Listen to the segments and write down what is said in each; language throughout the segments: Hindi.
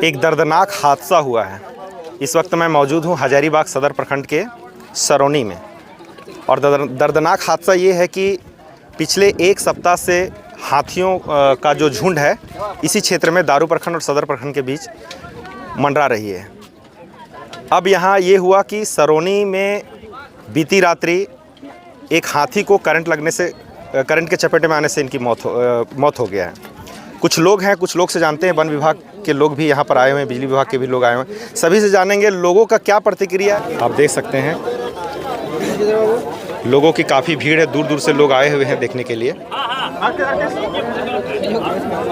एक दर्दनाक हादसा हुआ है। इस वक्त मैं मौजूद हूँ हजारीबाग सदर प्रखंड के सरोनी में और दर्दनाक हादसा ये है कि पिछले एक सप्ताह से हाथियों का जो झुंड है इसी क्षेत्र में दारू प्रखंड और सदर प्रखंड के बीच मंडरा रही है। अब यहाँ ये हुआ कि सरोनी में बीती रात्रि एक हाथी को करंट के चपेटे में आने से इनकी मौत हो गया है। कुछ लोग से जानते हैं, वन विभाग के लोग भी यहाँ पर आए हुए हैं, बिजली विभाग के भी लोग आए हुए हैं, सभी से जानेंगे लोगों का क्या प्रतिक्रिया है। आप देख सकते हैं लोगों की काफ़ी भीड़ है, दूर दूर से लोग आए हुए हैं देखने के लिए।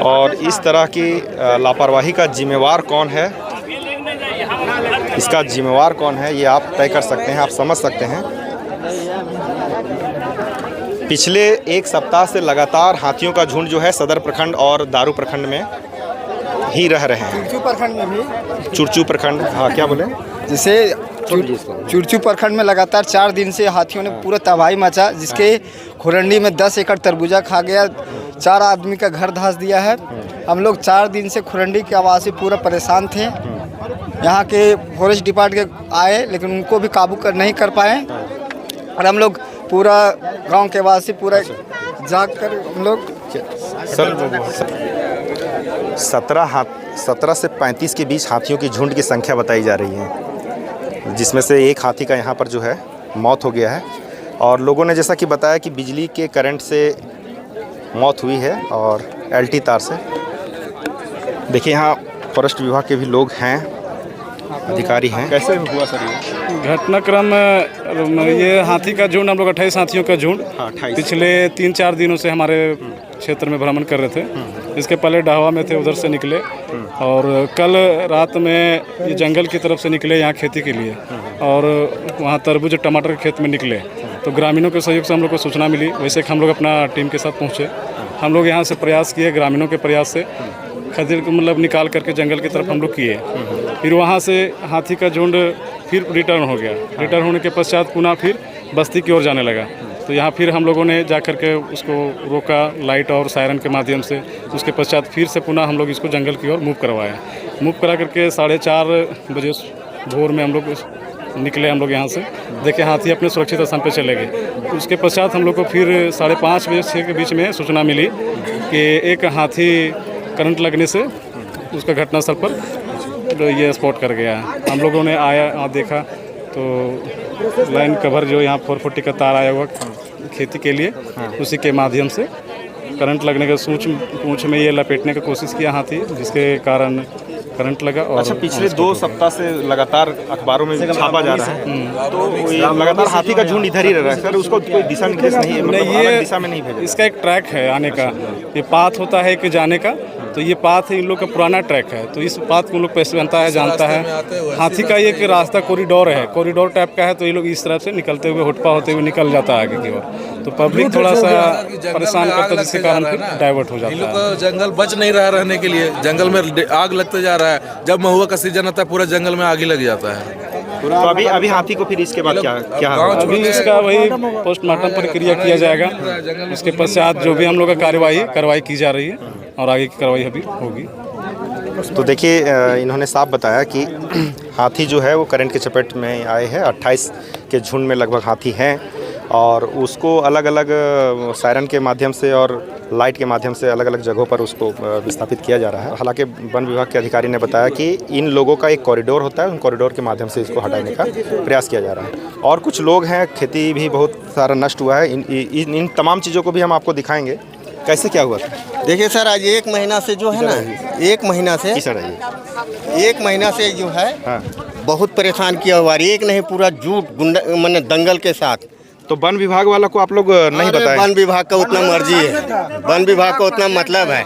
और इस तरह की लापरवाही का जिम्मेवार कौन है, इसका जिम्मेवार कौन है ये आप तय कर सकते हैं, आप समझ सकते हैं। पिछले एक सप्ताह से लगातार हाथियों का झुंड जो है सदर प्रखंड और दारू प्रखंड में ही रह रहे हैं। चुरचू प्रखंड में भी, चुरचू प्रखंड, हाँ क्या बोले, जैसे चुरचू प्रखंड में लगातार 4 दिन से हाथियों ने पूरा तबाही मचा, जिसके खुरंडी में 10 एकड़ तरबूजा खा गया, 4 आदमी का घर धंस दिया है। हम लोग 4 दिन से खुरंडी के आवाज़ से पूरा परेशान थे। यहाँ के फॉरेस्ट डिपार्टमेंट के आए लेकिन उनको भी काबू नहीं कर पाए और हम लोग पूरा गांव के वासी पूरा जाग कर हम लोग 17 से 35 के बीच हाथियों की झुंड की संख्या बताई जा रही है, जिसमें से एक हाथी का यहाँ पर जो है मौत हो गया है। और लोगों ने जैसा कि बताया कि बिजली के करंट से मौत हुई है और एलटी तार से। देखिए यहाँ फॉरेस्ट विभाग के भी लोग हैं, अधिकारी हैं। कैसे हुआ सर ये घटनाक्रम? ये हाथी का झुंड, हम लोग 28 हाथियों का झुंड पिछले 3-4 दिनों से हमारे क्षेत्र में भ्रमण कर रहे थे। इसके पहले ढावा में थे, उधर से निकले और कल रात में ये जंगल की तरफ से निकले यहाँ खेती के लिए और वहाँ तरबूज टमाटर के खेत में निकले। तो ग्रामीणों के सहयोग से हम लोग को सूचना मिली, वैसे हम लोग अपना टीम के साथ पहुँचे। हम लोग यहाँ से प्रयास किए, ग्रामीणों के प्रयास से खदीर को मतलब निकाल करके जंगल की तरफ हम लोग किए। फिर वहाँ से हाथी का झुंड फिर रिटर्न हो गया। रिटर्न होने के पश्चात पुनः फिर बस्ती की ओर जाने लगा। तो यहाँ फिर हम लोगों ने जा कर के उसको रोका लाइट और सायरन के माध्यम से। उसके पश्चात फिर से पुनः हम लोग इसको जंगल की ओर मूव करवाया। मूव करा करके 4:30 बजे भोर में हम लोग निकले। हम लोग यहाँ से देखे हाथी अपने सुरक्षित स्थान पर चले गए। उसके पश्चात हम लोग को फिर 5:30 बजे 6 के बीच में सूचना मिली कि एक हाथी करंट लगने से उसका घटनास्थल पर ये स्पॉट कर गया है। हम लोगों ने आया देखा तो लाइन कवर जो यहाँ 440 का तार आया हुआ खेती के लिए, उसी के माध्यम से करंट लगने का पूंछ में ये लपेटने की कोशिश किया हाथी, जिसके कारण करंट लगा। और अच्छा, पिछले 2 सप्ताह से लगातार अखबारों में छापा जा रहा है तो लगातार हाथी का झुंड इधर ही रह रहा है सर, उसको कोई दिशा निर्देश नहीं है, मतलब अलग दिशा में नहीं भेजा। इसका एक ट्रैक है आने का, ये पाथ होता है कि जाने का, तो ये पाथ इन लोग का पुराना ट्रैक है। तो इस पाथ को लोग पहचानता है, जानता है। हाथी का ये रास्ता कॉरिडोर है, कॉरिडोर टाइप का है, तो ये लोग इस तरफ से निकलते हुए हुटपा होते हुए निकल जाता है आगे की ओर। तो पब्लिक थोड़ा सा परेशान करता है, जिसके कारण फिर डाइवर्ट हो जाता है। जंगल बच नहीं रहा रहने के लिए, जंगल में आग लगते जा रहा है। जब महुआ का सीजन आता है पूरा जंगल में आग ही लग जाता है। तो अभी हाथी को फिर इसके बाद क्या अभी इसका वही पोस्टमार्टम प्रक्रिया किया जाएगा। उसके पश्चात जो भी हम लोग का कार्रवाई की जा रही है और आगे की कार्रवाई अभी होगी। तो देखिए इन्होंने साफ बताया कि हाथी जो है वो करंट के चपेट में आए हैं। 28 के झुंड में लगभग हाथी हैं और उसको अलग अलग सायरन के माध्यम से और लाइट के माध्यम से अलग अलग जगहों पर उसको विस्थापित किया जा रहा है। हालांकि वन विभाग के अधिकारी ने बताया कि इन लोगों का एक कॉरिडोर होता है, उन कॉरिडोर के माध्यम से इसको हटाने का प्रयास किया जा रहा है। और कुछ लोग हैं, खेती भी बहुत सारा नष्ट हुआ है। इन तमाम चीज़ों को भी हम आपको दिखाएंगे कैसे क्या हुआ था। देखिए सर, आज 1 महीना से जो है ना, 1 महीना से 1 महीना से जो है बहुत परेशान किया हुआ है। एक नहीं, पूरा झूठ गुंडा मैंने दंगल के साथ। तो वन विभाग वाला को आप लोग नहीं बताए? वन विभाग का उतना मर्जी है, वन विभाग का उतना मतलब है।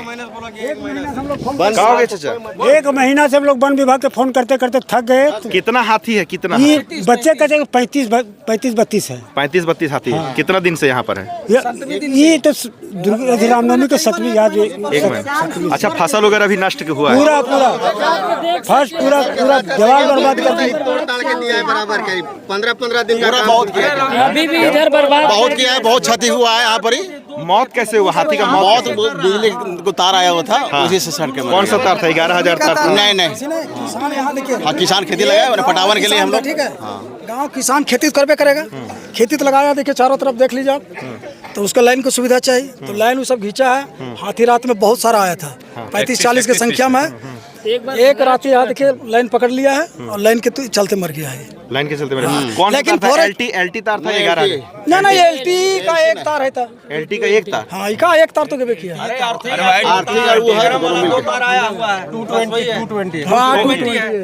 कहाँ हो गए चाचा? 1 महीना से हम लोग वन विभाग के फोन करते करते थक गए। कितना हाथी है? कितना? ये बच्चे कहते हैं 35-32 है। 35-32 हाथी है। कितना दिन से यहाँ पर है? ये तो रामनवमी के 7वीं याद 1 महीना। अच्छा, फसल वगैरह भी नष्ट हुआ है? पूरा फर्स्ट पूरा जवाब बर्बाद कर दिया। बराबर 15-15 दिन का बहुत किया, अभी भी इधर बर्बाद बहुत किया है, बहुत क्षति हुआ है यहाँ पर ही। मौत कैसे हुआ हाथी का? बहुत बिजली को तार आया हुआ था, उसी से सड़ के मर कौन सा तार था? 11,000 तार था? नहीं। हाँ, किसान खेती लगाया मैंने पटावन के लिए हम लोग। ठीक है, गाँव किसान खेती तो करबे करेगा, खेती तो लगाया, देखिए चारों तरफ देख लीजिए आप, तो उसका लाइन को सुविधा चाहिए, तो लाइन वो सब घींचा है। हाथी रात में बहुत सारा आया था, 35-40 की संख्या में। एक रात यहाँ देखिए लाइन पकड़ लिया है और लाइन के तो चलते मर गया है। लाइन के चलते कौन लेकिन सा तार था? एलटी तार था? 11,000? नहीं, एलटी का एक तार है था। एलटी का एक तार? हाँ, का एक तार तो गए किया है।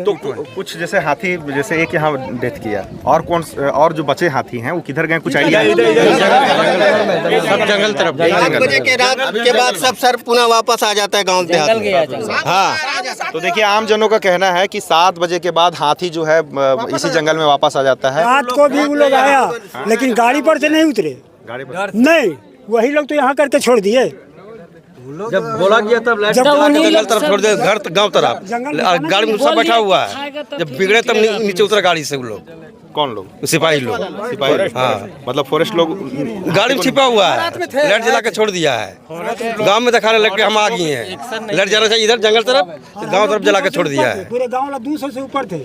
तो कुछ जैसे हाथी, जैसे एक यहाँ डेथ किया, और जो बचे हाथी हैं वो किधर गए, कुछ आइडिया? सब जंगल तरफ। 7 बजे के रात के बाद सब सर पुनः वापस आ जाता है गाँव देहात। हाँ, तो देखिए आम जनों का कहना है कि 7 बजे के बाद हाथी जो है इसी जंगल में वापस आ जाता है। रात को भी वो लोग आया, लेकिन गाड़ी पर से नहीं उतरे। गाड़ी पर नहीं, वही लोग तो यहाँ करके छोड़ दिए। जब बोला गया तब लाइट जंगल तरफ छोड़ दिया, घर गांव तरफ। गाड़ी में सब बैठा हुआ है, जब बिगड़े तब नीचे उतरा गाड़ी से। वो लोग कौन लोग? सिपाही लोग। हाँ, मतलब फॉरेस्ट लोग गाड़ी में छिपा हुआ है, लाइट जला के छोड़ दिया है। गांव में दिखाने लग के हम आ गए हैं, लाइट जलाना चाहिए इधर जंगल तरफ, गांव तरफ जला के छोड़ दिया है। पूरे गाँव वाला 200 से ऊपर थे।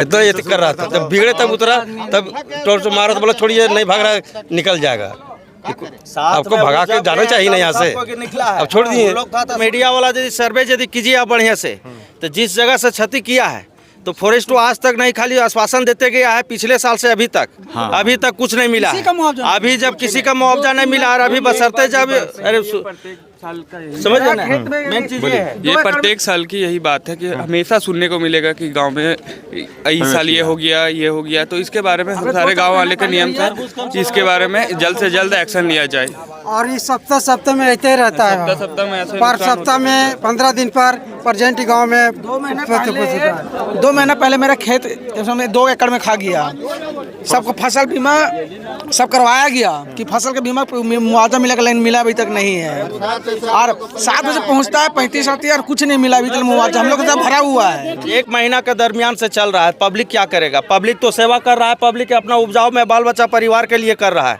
इतना ये कर रहा था, जब बिगड़े तब उतरा, तब टॉर्च मारा तो बोला छोड़िए, नहीं भाग रहा है, निकल जाएगा। आपको भगा के जाना चाहिए ना यहाँ से, अब छोड़ दिए। मीडिया वाला यदि सर्वे यदि कीजिए आप बढ़िया से, तो जिस जगह से क्षति किया है तो फॉरेस्ट तो आज तक नहीं, खाली आश्वासन देते गया है पिछले साल से अभी तक। अभी तक कुछ नहीं मिला है। अभी जब किसी का मुआवजा नहीं मिला और अभी बशर्ते जब समझ ना, मेन चीज ये है। ये प्रत्येक साल की यही बात है कि हमेशा सुनने को मिलेगा कि गांव में इस साल ये हो गया, तो इसके बारे में हम सारे गांव वाले का नियम था कि इसके बारे में जल्द से जल्द एक्शन लिया जाए। और इस सप्ताह में रहते रहता है, पर सप्ताह में 15 दिन पर प्रजेंट गाँव में 2 महीना पहले मेरा खेत 2 एकड़ में खा गया। सबको फसल बीमा सब करवाया गया कि फसल का बीमा मुआवजा मिलेगा, लेकिन मिला अभी तक नहीं है। और 7 बजे पहुंचता है, 35 आती है और कुछ नहीं मिला अभी तक मुआवजा। हम लोग का भरा हुआ है। 1 महीना के दरमियान से चल रहा है। पब्लिक क्या करेगा? पब्लिक तो सेवा कर रहा है, पब्लिक अपना उपजाऊ में बाल बच्चा परिवार के लिए कर रहा है,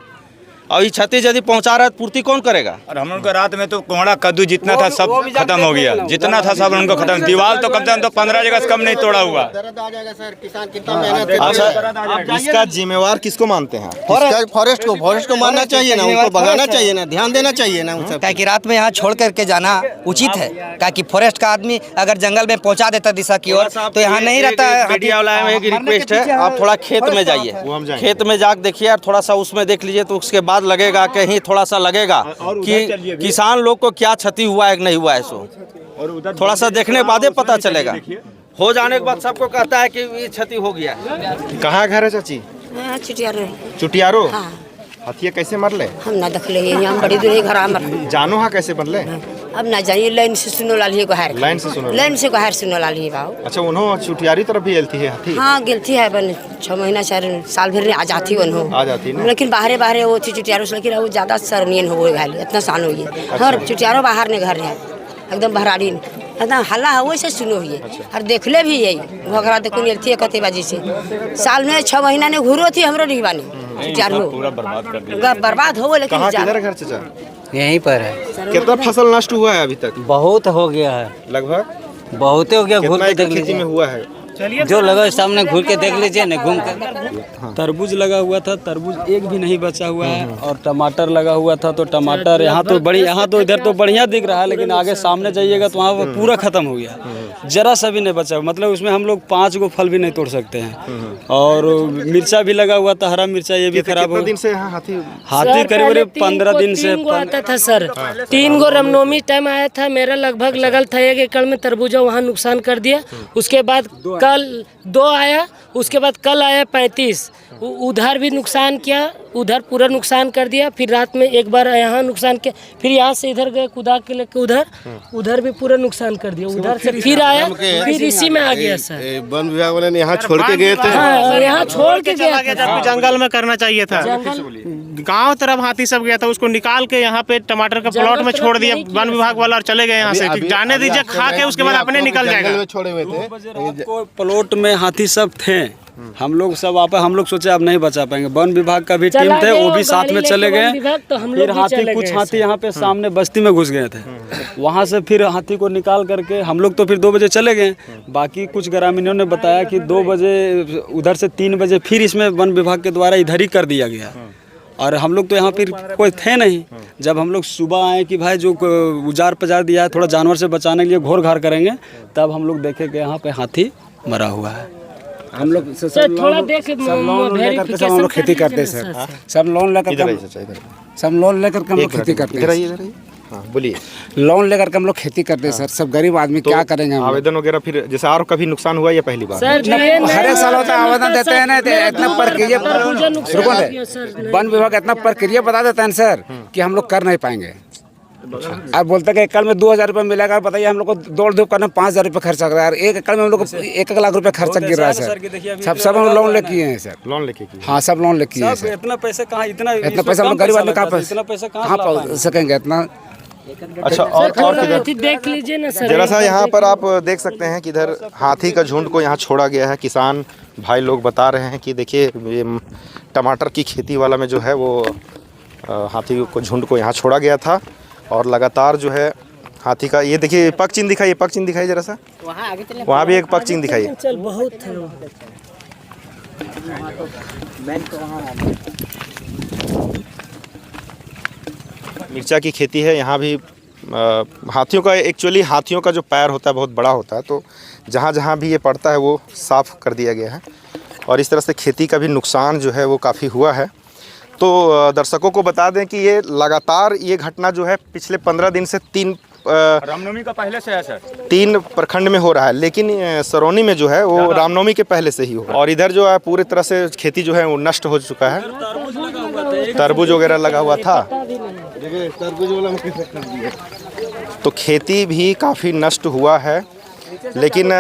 और ये क्षति यदि पहुंचा रहा है पूर्ति कौन करेगा? और हम लोग रात में तो कोहड़ा कद्दू जितना था सब खत्म हो गया, जितना था सब उनको खत्म। दीवार तो कम से कम तो 15 जगह से कम नहीं तोड़ा हुआ। अच्छा, इसका जिम्मेवार किसको मानते हैं? फॉरेस्ट को मानना चाहिए ना, उनको भगाना चाहिए ना, ध्यान देना चाहिए ना। ताकि रात में यहाँ छोड़ करके जाना उचित है, ताकि फॉरेस्ट का आदमी अगर जंगल में पहुँचा देता दिशा की ओर तो यहाँ नहीं रहता है। मीडिया वाला में एक रिक्वेस्ट है, आप थोड़ा खेत में जाइए, खेत में जाकर देखिए और थोड़ा सा उसमें देख लीजिए, तो उसके बाद लगेगा कहीं थोड़ा सा लगेगा कि किसान लोग को क्या क्षति हुआ है कि नहीं हुआ है। सो थोड़ा सा देखने के बाद पता चलेगा। हो जाने के बाद सबको कहता है कि ये क्षति हो गया। कहाँ घर है चाची? चुटियारो। हाथिया कैसे मरले? हम ना देख ले, हम बड़ी दूर घर मर जानो हाँ कैसे मरले? अब ना जानिए, लाइन से सुनो लालिए को हार, लाइन से सुनो लालिए बाबू। अच्छा, उन्होंने चुटियारी तरफ भी गलती है हाथी? हाँ गिलती है, बन 6 महीना 4 साल भर आ जाती आ जाती ना, लेकिन बाहरे वो थी चुटियारो से, लेकिन वो ज्यादा सरनियन हो गए घायल, इतना सान हो गया। और चुटियारो बाहर ने घर है एकदम बहराड़ी, एकदम हल्ला है वैसे सुनो हुई। और देखले भी यही घोघरा देखो निलती है कते बाजी से, साल में 6 महीना ने घूरो थी हमरो डिहवानी बर्बाद हो। लेकिन घर चाचा यहीं पर है। कितना फसल नष्ट हुआ है अभी तक? बहुत हो गया है, लगभग बहुत हो गया। घूम के देख खेती में हुआ है, जो लगा सामने घूर के देख लीजिए ना, घूम कर। तरबूज लगा हुआ था, तरबूज एक भी नहीं बचा हुआ है। और टमाटर लगा हुआ था, तो टमाटर यहाँ तो इधर तो बढ़िया दिख रहा है, लेकिन आगे सामने जाइएगा तो वहाँ पूरा खत्म हो गया, जरा सा भी नहीं बचा। मतलब उसमें हम लोग 5 गो फल भी नहीं तोड़ सकते हैं। और मिर्चा भी लगा हुआ था, हरा मिर्चा, ये भी खराब हो। दिन से हाथी करीब 15 दिन से आता था सर। 3 गो रामनवमी टाइम आया था, मेरा लगभग लगल था 1 एकड़ में तरबूजा, वहाँ नुकसान कर दिया। उसके बाद कल 2 आया, उसके बाद कल आया 35, उधर भी नुकसान किया, उधर पूरा नुकसान कर दिया। फिर रात में एक बार यहाँ नुकसान किया, फिर यहाँ से इधर गए कुदा के लेके उधर भी पूरा नुकसान कर दिया। उधर से फिर आया, फिर इसी में आ गया सर। वन विभाग वाले यहाँ छोड़ के गए थे। हाँ, यहाँ छोड़ के गया था। जंगल में करना चाहिए था। गांव तरफ हाथी सब गया था, उसको निकाल के यहाँ पे टमाटर का प्लॉट में छोड़ दिया वन विभाग वाला और चले गए यहाँ से कि जाने दीजिए, खा के उसके बाद अपने निकल जाएगा। छोड़े हुए थे प्लॉट में हाथी सब थे, हम लोग सब हम लोग सोचे अब नहीं बचा पाएंगे। वन विभाग का भी टीम थे, वो भी साथ में चले गए। फिर हाथी कुछ हाथी यहाँ पे सामने बस्ती में घुस गए थे, वहाँ से फिर हाथी को निकाल करके हम लोग तो फिर 2 बजे चले गए। बाकी कुछ ग्रामीणों ने बताया कि 2 बजे उधर से 3 बजे फिर इसमें वन विभाग के द्वारा इधर ही कर दिया गया। और हम लोग तो यहाँ फिर कोई थे नहीं। जब हम लोग सुबह आए कि भाई जो उजार पजार दिया है थोड़ा जानवर से बचाने के लिए घोर घार करेंगे, तब हम लोग देखे कि यहाँ पे हाथी मरा हुआ है। हम लोग सब लोन लेकर सब हम लोग खेती करते हैं सर, सब लोन लेकर हम लोग खेती करते हैं। बोलिए। लोन लेकर के हम लोग खेती करते हैं सर, सब गरीब आदमी क्या करेंगे। आवेदन वगैरह फिर जैसे और कभी नुकसान हुआ या पहली बार? हर एक साल होता है, आवेदन देते हैं ना, इतना प्रक्रिया वन विभाग इतना प्रक्रिया बता देता है सर कि हम लोग कर नहीं पाएंगे। अब बोलते हैं कि एकड़ में 2000 रुपये मिलेगा, बताइए हम लोग को दौड़ धूप करना 5000 रुपये खर्चा कर रहा है। 1 एकड़ में हम लोग को 1 लाख रुपये खर्चा गिर रहा है सर। सब हम लोन लेके किए हैं सर, लोन लेके। हाँ सब लोन लेके किए हैं सर। इतना पैसा कहाँ, इतना पैसा हम लोग गरीब आदमी कहाँ पा सकेंगे इतना। अच्छा और देख लीजिए ना सर, जरा सा यहाँ पर आप देख सकते हैं कि इधर हाथी का झुंड को यहाँ छोड़ा गया है। किसान भाई लोग बता रहे हैं कि देखिए ये टमाटर की खेती वाला में जो है वो हाथी को झुंड को यहाँ छोड़ा गया था और लगातार जो है हाथी का ये देखिए पग चिन्ह दिखाइए, पग चिन्ह दिखाइए जरा सा, वहाँ भी एक पग चिन्ह दिखाइए। मिर्चा की खेती है यहाँ भी। हाथियों का एक्चुअली हाथियों का जो पैर होता है बहुत बड़ा होता है, तो जहाँ जहाँ भी ये पड़ता है वो साफ़ कर दिया गया है और इस तरह से खेती का भी नुकसान जो है वो काफ़ी हुआ है। तो दर्शकों को बता दें कि ये लगातार ये घटना जो है पिछले 15 दिन से 3 रामनवमी का पहले से है सर, 3 प्रखंड में हो रहा है, लेकिन सरौनी में जो है वो रामनवमी के पहले से ही हो। और इधर जो है पूरी तरह से खेती जो है वो नष्ट हो चुका है। तरबूज वगैरह लगा हुआ था, तो खेती भी काफ़ी नष्ट हुआ है। लेकिन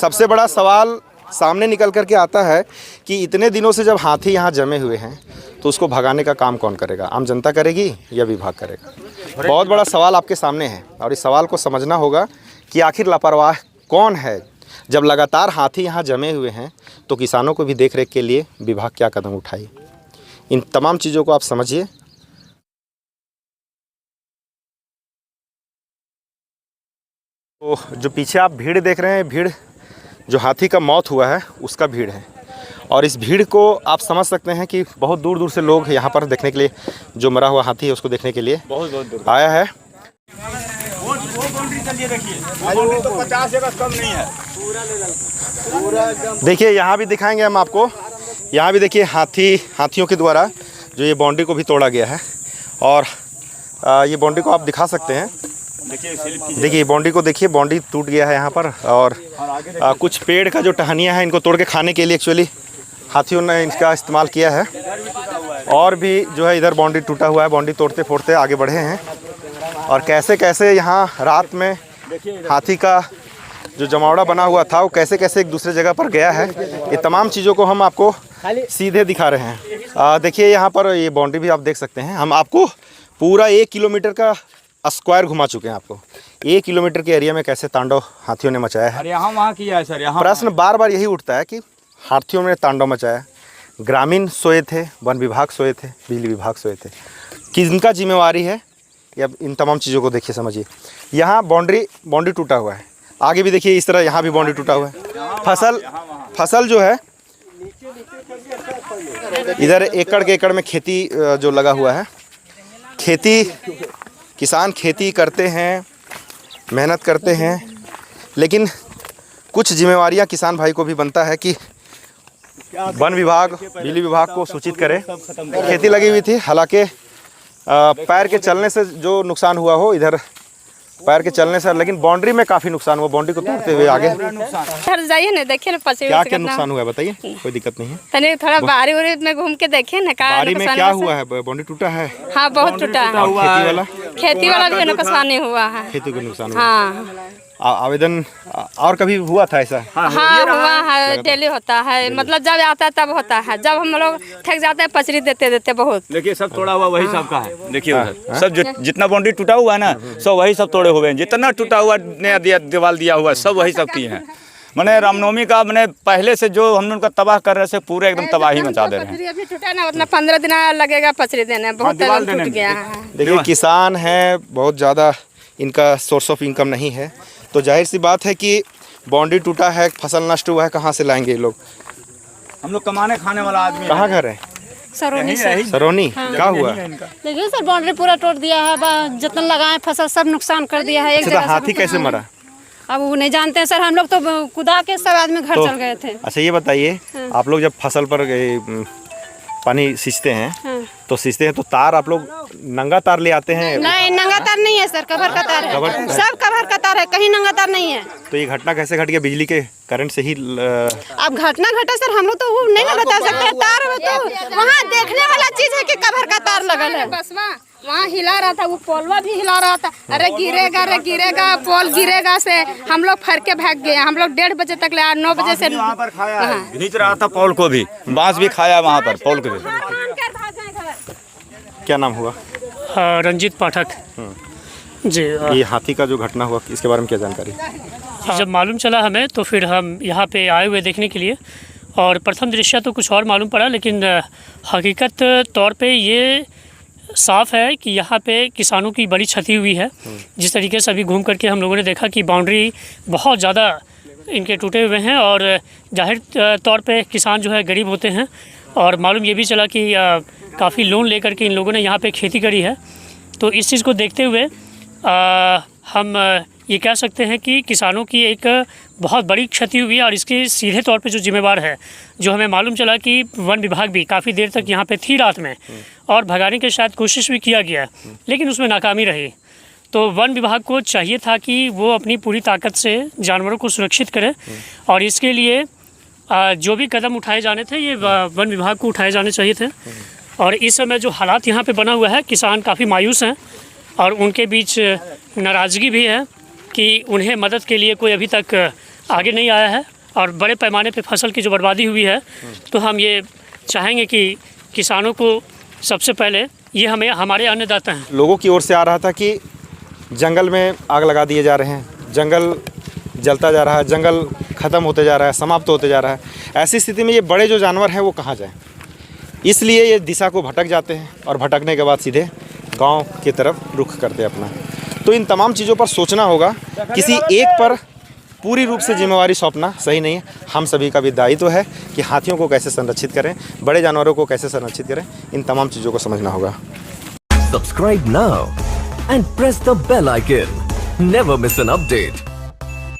सबसे बड़ा सवाल सामने निकल कर के आता है कि इतने दिनों से जब हाथी यहाँ जमे हुए हैं तो उसको भगाने का काम कौन करेगा? आम जनता करेगी या विभाग करेगा? बहुत बड़ा सवाल आपके सामने है और इस सवाल को समझना होगा कि आखिर लापरवाह कौन है। जब लगातार हाथी यहाँ जमे हुए हैं तो किसानों को भी देख रेख के लिए विभाग क्या कदम उठाए? इन तमाम चीज़ों को आप समझिए। तो जो पीछे आप भीड़ देख रहे हैं, भीड़ जो हाथी का मौत हुआ है उसका भीड़ है और इस भीड़ को आप समझ सकते हैं कि बहुत दूर दूर से लोग यहाँ पर देखने के लिए, जो मरा हुआ हाथी है उसको देखने के लिए बहुत आया है। देखिए यहाँ भी दिखाएंगे हम आपको, यहाँ भी देखिए हाथियों के द्वारा जो ये बाउंड्री को भी तोड़ा गया है और ये बाउंड्री को आप दिखा सकते हैं। देखिए बाउंड्री को देखिए, बाउंड्री टूट गया है यहाँ पर और कुछ पेड़ का जो टहनियाँ हैं इनको तोड़ के खाने के लिए एक्चुअली हाथियों ने इसका इस्तेमाल किया है। और भी जो है इधर बाउंड्री टूटा हुआ है, बाउंड्री तोड़ते फोड़ते आगे बढ़े हैं और कैसे कैसे यहाँ रात में हाथी का जो जमावड़ा बना हुआ था वो कैसे कैसे एक दूसरे जगह पर गया है, ये तमाम चीज़ों को हम आपको सीधे दिखा रहे हैं। देखिए यहाँ पर ये बाउंड्री भी आप देख सकते हैं। हम आपको पूरा 1 किलोमीटर का स्क्वायर घुमा चुके हैं। आपको 1 किलोमीटर के एरिया में कैसे तांडव हाथियों ने मचाया है। यहाँ वहाँ किया है सर। यहाँ प्रश्न बार बार यही उठता है कि हाथियों ने तांडव मचाया, ग्रामीण सोए थे, वन विभाग सोए थे, बिजली विभाग सोए थे, किनका जिम्मेवारी है? या इन तमाम चीज़ों को देखिए, समझिए। यहाँ बाउंड्री टूटा हुआ है, आगे भी देखिए इस तरह यहाँ भी बाउंड्री टूटा हुआ है। फसल जो है इधर एकड़ के एकड़ में खेती जो लगा हुआ है, किसान खेती करते हैं, मेहनत करते हैं, लेकिन कुछ जिम्मेवारियां किसान भाई को भी बनता है कि वन विभाग, बिजली विभाग को सूचित करें। खेती लगी हुई थी, हालांकि पैर के चलने से जो नुकसान हुआ हो, इधर पैर के चलने से, लेकिन बाउंड्री में काफ़ी नुकसान हुआ, बाउंड्री को तोड़ते हुए आगे जाइए ना, देखिए ना क्या क्या नुकसान हुआ है बताइए। कोई दिक्कत नहीं है, तने थोड़ा बाहरी उरी में घूम के देखिए ना बाहरी में क्या हुआ है। बाउंड्री टूटा है? हाँ बहुत टूटा है। खेती वाला भी नुकसान हुआ है, खेती को नुकसान हुआ। हाँ आवेदन और कभी हुआ था ऐसा? हाँ हुआ है, डेली होता है, मतलब जब आता है तब होता है, जब हम लोग थक जाते हैं पचरी देते देते बहुत। देखिए सब तोड़ा हुआ वही सबका है, देखिए उधर सब जितना बाउंड्री टूटा हुआ है ना सब वही सब तोड़े हुए हैं, जितना टूटा हुआ नया दीवार दिया हुआ है सब वही सब किए हैं। मैंने रामनवमी का मैंने पहले से जो हम उनका तबाह कर रहे थे पूरे एकदम तबाही मचा दे रहे हैं। अभी टूटा ना, उतना 15 दिन लगेगा पचरी देने, बहुत टूट गया है। देखिए किसान है, बहुत ज़्यादा इनका सोर्स ऑफ इनकम नहीं है, तो जाहिर सी बात है कि बाउंड्री टूटा है, फसल नष्ट हुआ है, कहाँ से लाएंगे ये लोग? हम लोग कमाने खाने वाला आदमी। कहाँ घर है? सरोनी से। सरोनी। क्या हुआ? देखिए सर बाउंड्री पूरा तोड़ दिया है, जितना लगाए फसल सब नुकसान कर दिया है। एक जगह हाथी कैसे मरा? अब वो नहीं जानते हैं सर, हम लोग तो कुदा के सब आदमी घर चल गए थे। अच्छा ये बताइए, आप लोग जब फसल पर पानी सींचते हैं तो सींचते हैं तो तार आप लोग नंगा तार ले आते हैं? नहीं नंगा तार नहीं है सर, कवर का तार है, सब कवर का तार है, कहीं नंगा तार नहीं है। तो ये घटना कैसे घट गया? बिजली के करंट से ही? अब घटना घटा सर, हम लोग तो वो नहीं बता सकते। तार तो वहाँ देखने वाला चीज है कि कवर का तार लगल है, बस वहाँ हिला रहा था, वो पोलवा भी हिला रहा था, अरे गिरेगा पोल गिरेगा से हम लोग फर के भाग गए। हम लोग 1:30 बजे तक ले, 9 बजे से वहाँ पर खाया है, खींच रहा था पोल को भी, बांस भी खाया वहाँ पर पोल को भी। क्या नाम हुआ? रंजीत पाठक जी। ये हाथी का जो घटना हुआ इसके बारे में क्या जानकारी? जब मालूम चला हमें तो फिर हम यहाँ पे आए हुए देखने के लिए, और प्रथम दृष्टया तो कुछ और मालूम पड़ा, लेकिन हकीकत तौर पे ये साफ़ है कि यहाँ पे किसानों की बड़ी क्षति हुई है। जिस तरीके से अभी घूम करके हम लोगों ने देखा कि बाउंड्री बहुत ज़्यादा इनके टूटे हुए हैं, और जाहिर तौर पे किसान जो है गरीब होते हैं, और मालूम ये भी चला कि काफ़ी लोन लेकर के इन लोगों ने यहाँ पे खेती करी है। तो इस चीज़ को देखते हुए हम ये कह सकते हैं कि किसानों की एक बहुत बड़ी क्षति हुई है, और इसके सीधे तौर पे जो जिम्मेवार है, जो हमें मालूम चला कि वन विभाग भी काफ़ी देर तक यहाँ पे थी रात में, और भगाने की शायद कोशिश भी किया गया, लेकिन उसमें नाकामी रही। तो वन विभाग को चाहिए था कि वो अपनी पूरी ताकत से जानवरों को सुरक्षित करे, और इसके लिए जो भी कदम उठाए जाने थे ये वन विभाग को उठाए जाने चाहिए थे। और इस समय जो हालात यहाँ पे बना हुआ है, किसान काफ़ी मायूस हैं, और उनके बीच नाराज़गी भी है कि उन्हें मदद के लिए कोई अभी तक आगे नहीं आया है, और बड़े पैमाने पे फसल की जो बर्बादी हुई है, तो हम ये चाहेंगे कि किसानों को सबसे पहले, ये हमारे अन्नदाता हैं। लोगों की ओर से आ रहा था कि जंगल में आग लगा दिए जा रहे हैं, जंगल जलता जा रहा है, जंगल ख़त्म होते जा रहा है, समाप्त होते जा रहा है। ऐसी स्थिति में ये बड़े जो जानवर हैं वो कहाँ जाएँ? इसलिए ये दिशा को भटक जाते हैं, और भटकने के बाद सीधे गांव की तरफ रुख करते हैं अपना। तो इन तमाम चीज़ों पर सोचना होगा, किसी एक पर पूरी रूप से जिम्मेवारी सौंपना सही नहीं है। हम सभी का भी दायित्व है कि हाथियों को कैसे संरक्षित करें, बड़े जानवरों को कैसे संरक्षित करें, इन तमाम चीज़ों को समझना होगा। Subscribe now and press the bell icon, never miss an update.